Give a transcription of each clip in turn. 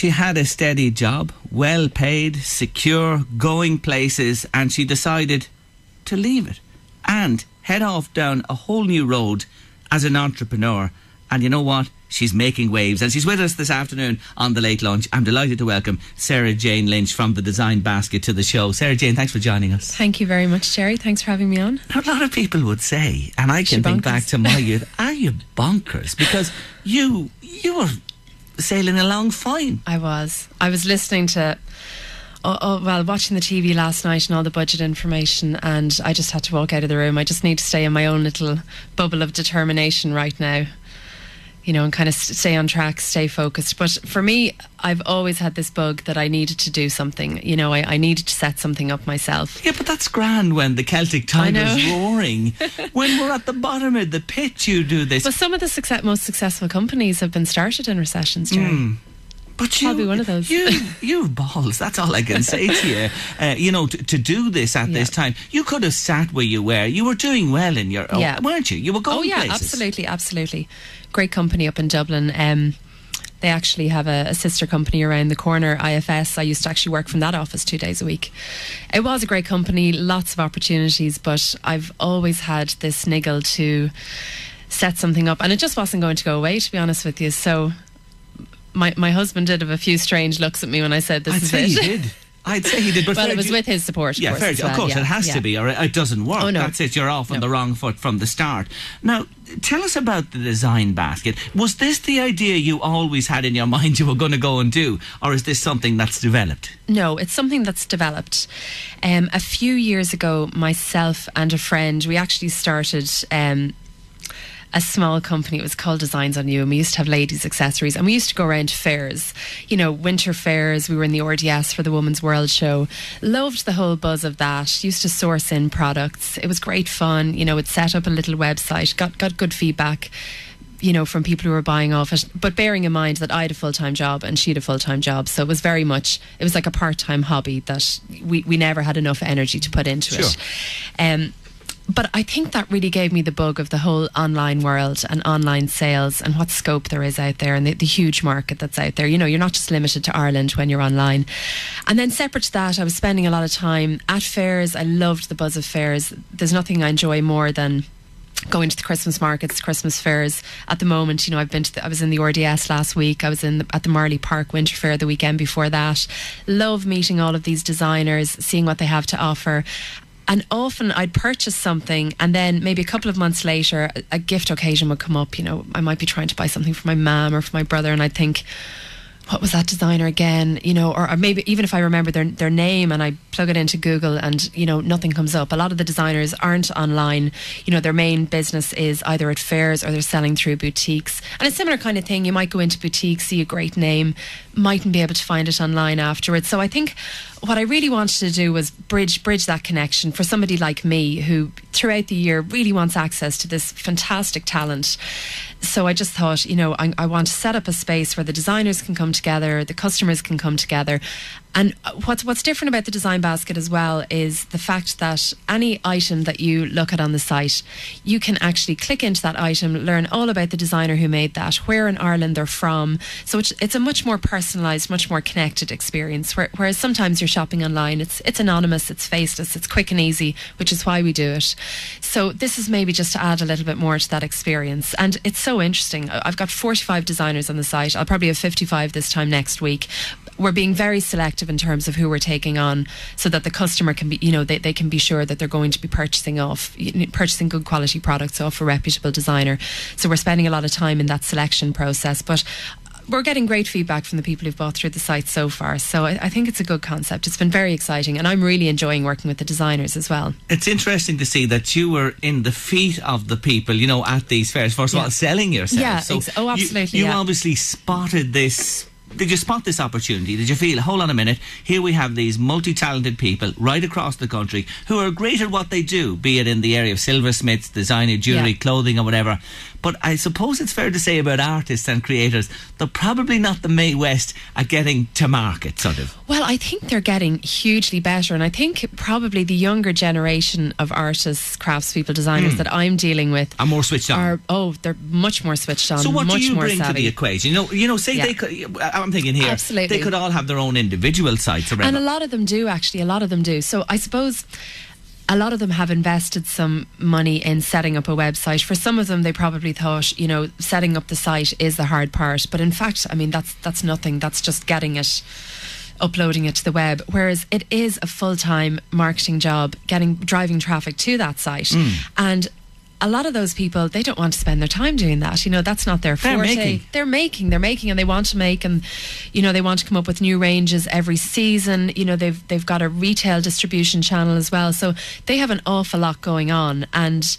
She had a steady job, well paid, secure, going places, and she decided to leave it and head off down a whole new road as an entrepreneur. And you know what? She's making waves, and she's with us this afternoon on The Late Lunch. I'm delighted to welcome Sarah Jane Lynch from The Design Basket to the show. Sarah Jane, thanks for joining us. Thank you very much, Gerry. Thanks for having me on. Now, a lot of people would say, and I can think back to my youth, are you bonkers? Because you were sailing along fine. I was listening to watching the TV last night and all the budget information, and I just had to walk out of the room. I just need to stay in my own little bubble of determination right now, you know, and kind of stay on track, stay focused. But for me, I've always had this bug that I needed to do something. You know, I needed to set something up myself. Yeah, but that's grand when the Celtic Tiger's roaring. When we're at the bottom of the pit, you do this. Well, some of the most successful companies have been started in recessions, Gerry. But I'll be one of those. You've balls. That's all I can say to you. You know, to do this at this time, you could have sat where you were. You were doing well in your own, weren't you? You were going places. Absolutely. Great company up in Dublin. They actually have a sister company around the corner, IFS. I used to actually work from that office 2 days a week. It was a great company, lots of opportunities, but I've always had this niggle to set something up, and it just wasn't going to go away, to be honest with you. So my husband did have a few strange looks at me when I said this is it. I'd say he did. But well, it was with his support, of course. Of course, it has to be, or it doesn't work. Oh, no. That's it, you're off on the wrong foot from the start. Now, tell us about the Design Basket. Was this the idea you always had in your mind you were going to go and do, or is this something that's developed? No, it's something that's developed. A few years ago, myself and a friend, we actually started a small company. It was called Designs on You, and we used to have ladies' accessories, and we used to go around to fairs, you know, winter fairs. We were in the RDS for the Women's World Show. Loved the whole buzz of that. Used to source in products. It was great fun. You know, it set up a little website, got good feedback, you know, from people who were buying off it. But bearing in mind that I had a full-time job and she had a full-time job, so it was very much, it was like a part-time hobby that we never had enough energy to put into it. But I think that really gave me the bug of the whole online world and online sales and what scope there is out there, and the huge market that's out there. You know, you're not just limited to Ireland when you're online. And then separate to that, I was spending a lot of time at fairs. I loved the buzz of fairs. There's nothing I enjoy more than going to the Christmas markets, Christmas fairs. At the moment, you know, I was in the RDS last week. I was at the Marley Park Winter Fair the weekend before that. Love meeting all of these designers, seeing what they have to offer. And often I'd purchase something, and then maybe a couple of months later a gift occasion would come up. You know, I might be trying to buy something for my mum or for my brother, and I'd think, what was that designer again? You know, or maybe even if I remember their name and I plug it into Google and, you know, nothing comes up. A lot of the designers aren't online. You know, their main business is either at fairs or they're selling through boutiques. And a similar kind of thing, you might go into boutiques, see a great name, mightn't be able to find it online afterwards. So I think what I really wanted to do was bridge that connection for somebody like me who throughout the year really wants access to this fantastic talent. So I just thought, you know, I want to set up a space where the designers can come together, the customers can come together. And what's different about the Design Basket as well is the fact that any item that you look at on the site, you can actually click into that item, learn all about the designer who made that, where in Ireland they're from. So it's a much more personalised, much more connected experience. Whereas sometimes you're shopping online, it's anonymous, it's faceless, it's quick and easy, which is why we do it. So this is maybe just to add a little bit more to that experience. And it's so interesting. I've got 45 designers on the site. I'll probably have 55 this time next week. We're being very selective in terms of who we're taking on, so that the customer can be, you know, they can be sure that they're going to be purchasing good quality products off a reputable designer. So we're spending a lot of time in that selection process, but we're getting great feedback from the people who've bought through the site so far. So I think it's a good concept. It's been very exciting, and I'm really enjoying working with the designers as well. It's interesting to see that you were in the feet of the people, you know, at these fairs. First of all, selling yourself. Yeah, so absolutely. You obviously spotted this. Did you spot this opportunity? Did you feel, hold on a minute, here we have these multi-talented people right across the country who are great at what they do, be it in the area of silversmiths, designer, jewellery, clothing or whatever, But I suppose it's fair to say about artists and creators, they're probably not the Mae West at getting to market, sort of. Well, I think they're getting hugely better, and I think probably the younger generation of artists, craftspeople, designers that I'm dealing with are more switched on. They're much more switched on. So what much do you more bring savvy to the equation? Say they could, I'm thinking here, absolutely, they could all have their own individual sites around. And a lot of them do, actually. A lot of them do. So I suppose a lot of them have invested some money in setting up a website. For some of them, they probably thought, setting up the site is the hard part. But in fact, I mean, that's nothing. That's just getting it, uploading it to the web. Whereas it is a full-time marketing job, driving traffic to that site. And a lot of those people, they don't want to spend their time doing that. That's not their forte. They're making, and they want to make, and they want to come up with new ranges every season. They've got a retail distribution channel as well, so they have an awful lot going on, and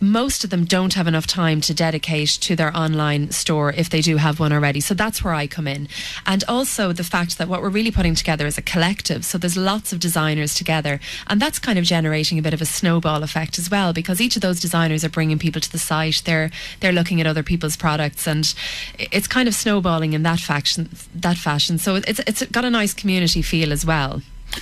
most of them don't have enough time to dedicate to their online store if they do have one already. So that's where I come in. And also the fact that what we're really putting together is a collective. So there's lots of designers together, and that's kind of generating a bit of a snowball effect as well, because each of those designers are bringing people to the site. They're looking at other people's products, and it's kind of snowballing in that fashion. So it's got a nice community feel as well.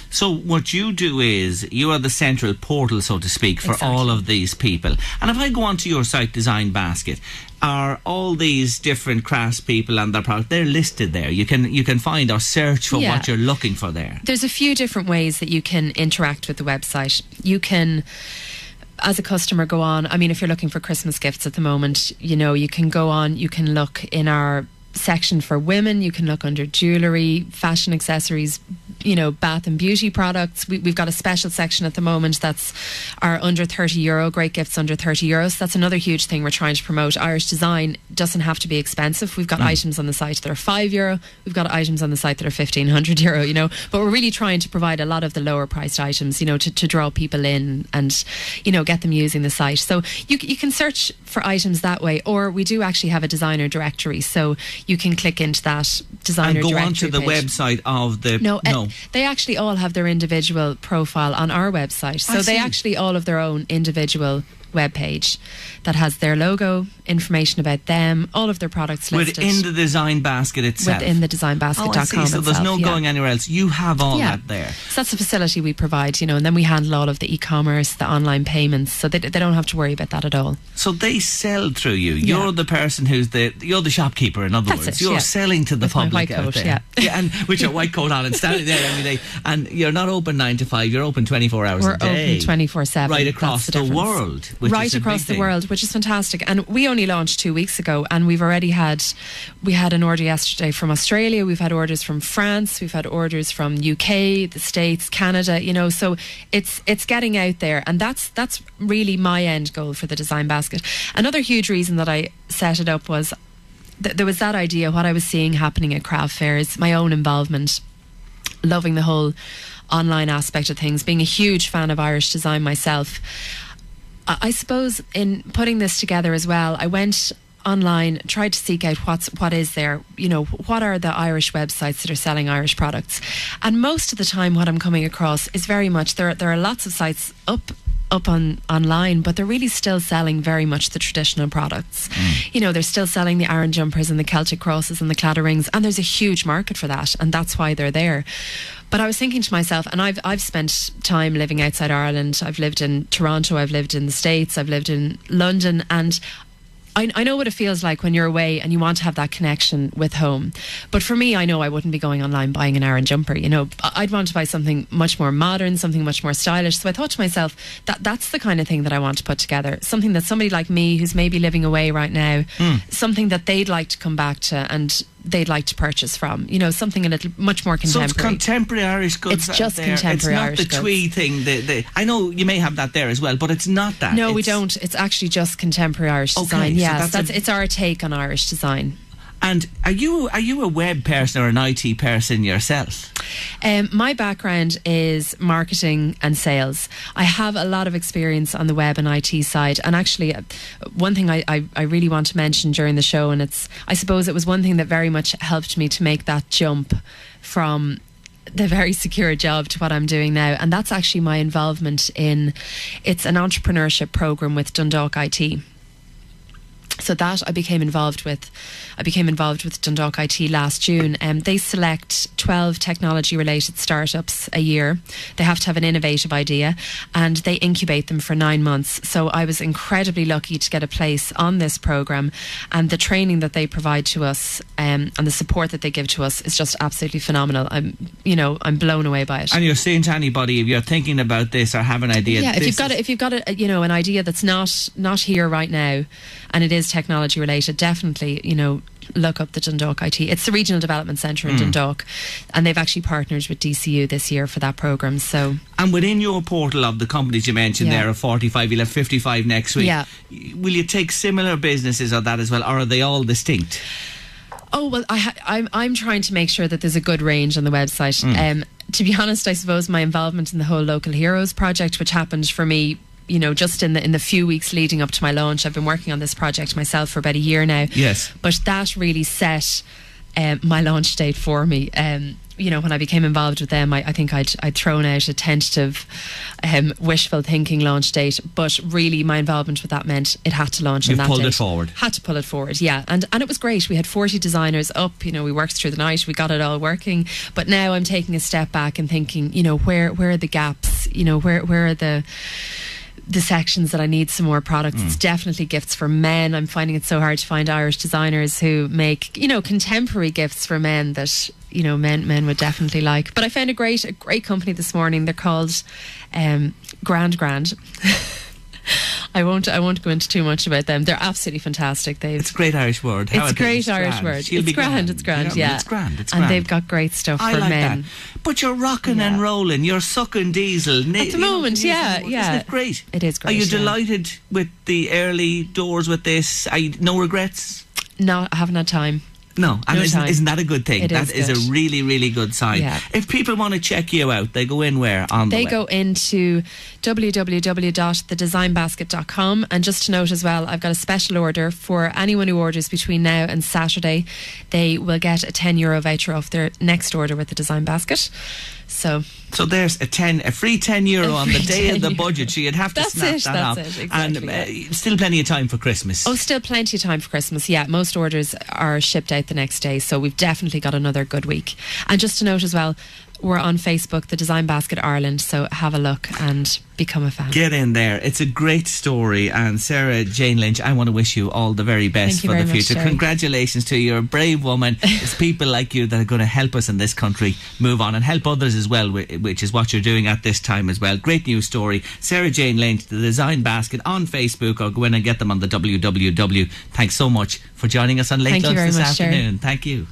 So what you do is you are the central portal, so to speak, for all of these people. And if I go onto your site, Design Basket, are all these different craftspeople and their product, they're listed there? You can find or search for what you're looking for there. There's a few different ways that you can interact with the website. You can, as a customer, go on. I mean, if you're looking for Christmas gifts at the moment, you can go on, you can look in our section for women, you can look under jewellery, fashion accessories, bath and beauty products. We've got a special section at the moment that's our under €30, great gifts under €30. That's another huge thing we're trying to promote. Irish design doesn't have to be expensive. We've got items on the site that are €5. We've got items on the site that are €1,500, but we're really trying to provide a lot of the lower priced items, to draw people in and, get them using the site. So you can search for items that way, or we do actually have a designer directory, so you can click into that designer directory and go onto the website of the... No. They actually all have their individual profile on our website. So they actually all have their own individual web page that has their logo, information about them, all of their products listed. Within the Design Basket itself? Within the designbasket.com So there's no going anywhere else. You have all that there. So that's the facility we provide, and then we handle all of the e-commerce, the online payments, so they don't have to worry about that at all. So they sell through you. You're the person you're the shopkeeper, in other words. You're selling to the public out there. And with your white coat on and standing there every day. And you're not open 9 to 5, you're open 24 hours a day. We're open 24/7. Right across the world. Right across the world, which is fantastic. And we only launched 2 weeks ago, and we've already had an order yesterday from Australia, we've had orders from France, we've had orders from UK, the States, Canada, so it's getting out there, and that's really my end goal for the Design Basket. Another huge reason that I set it up was there was that idea, what I was seeing happening at craft fairs, my own involvement, loving the whole online aspect of things, being a huge fan of Irish design myself. I suppose in putting this together as well, I went online, tried to seek out what is there, what are the Irish websites that are selling Irish products, and most of the time what I'm coming across is very much there are lots of sites up online, but they're really still selling very much the traditional products. They're still selling the Aran jumpers and the Celtic crosses and the claddagh rings, and there's a huge market for that, and that's why they're there. But I was thinking to myself, and I've spent time living outside Ireland. I've lived in Toronto, I've lived in the States, I've lived in London, and I know what it feels like when you're away and you want to have that connection with home. But for me, I know I wouldn't be going online buying an Aran jumper. I'd want to buy something much more modern, something much more stylish. So I thought to myself, that's the kind of thing that I want to put together. Something that somebody like me, who's maybe living away right now, something that they'd like to come back to and they'd like to purchase from. Something a little much more contemporary. So it's contemporary Irish goods. It's just contemporary Irish goods. It's not the twee thing. I know you may have that there as well, but it's not that. No, we don't. It's actually just contemporary Irish design. Yes, it's our take on Irish design. And are you a web person or an IT person yourself? My background is marketing and sales. I have a lot of experience on the web and IT side. And actually, one thing I really want to mention during the show, and I suppose it was one thing that very much helped me to make that jump from the very secure job to what I'm doing now, and that's actually my involvement in, it's an entrepreneurship program with Dundalk IT. So that I became involved with Dundalk IT last June. They select 12 technology related startups a year. They have to have an innovative idea and they incubate them for 9 months. So I was incredibly lucky to get a place on this programme, and the training that they provide to us and the support that they give to us is just absolutely phenomenal. I'm blown away by it. And you're saying to anybody, if you're thinking about this or have an idea, if you've got an idea that's not here right now, and it is technology related, definitely look up the Dundalk IT. It's the Regional Development Centre in Dundalk, and they've actually partnered with DCU this year for that programme. So, and within your portal of the companies you mentioned there of 45, you'll have 55 next week. Yeah. Will you take similar businesses on that as well, or are they all distinct? Oh well, I'm trying to make sure that there's a good range on the website. To be honest, I suppose my involvement in the whole Local Heroes project, which happened for me, just in the few weeks leading up to my launch. I've been working on this project myself for about a year now. Yes. But that really set my launch date for me. When I became involved with them, I think I'd thrown out a tentative, wishful thinking launch date. But really, my involvement with that meant it had to launch on that date. You pulled it forward. Had to pull it forward, yeah. And it was great. We had 40 designers up. We worked through the night. We got it all working. But now I'm taking a step back and thinking, where are the gaps? Where are the sections that I need some more products. It's definitely gifts for men. I'm finding it so hard to find Irish designers who make, contemporary gifts for men that, men would definitely like. But I found a great company this morning. They're called Grand. I won't go into too much about them. They're absolutely fantastic. It's a great Irish word. It's a great Irish word. It's grand. It's grand. Yeah. It's grand. And they've got great stuff for men. That. But you're rocking and rolling. You're sucking diesel at the moment. Yeah. Isn't it great? It is great. Are you delighted with the early doors with this? No regrets? No, I haven't had time. No, and isn't that a good thing? That is a really, really good sign. Yeah. If people want to check you out, they go in where on the web? They go into www.thedesignbasket.com. And just to note as well, I've got a special order for anyone who orders between now and Saturday. They will get a €10 voucher off their next order with the Design Basket. So there's a free €10 on the day of the budget. So you'd have to snap that up. That's it, exactly. And still plenty of time for Christmas. Oh, still plenty of time for Christmas. Yeah, most orders are shipped out the next day, so we've definitely got another good week. And just to note as well, we're on Facebook, the Design Basket Ireland, so have a look and become a fan. Get in there. It's a great story. And Sarah Jane Lynch, I want to wish you all the very best for the future. Congratulations to you. You're a brave woman. It's people like you that are going to help us in this country move on and help others as well, which is what you're doing at this time as well. Great news story. Sarah Jane Lynch, the Design Basket on Facebook, or go in and get them on the www. Thanks so much for joining us on Late Lunch this afternoon. Thank you.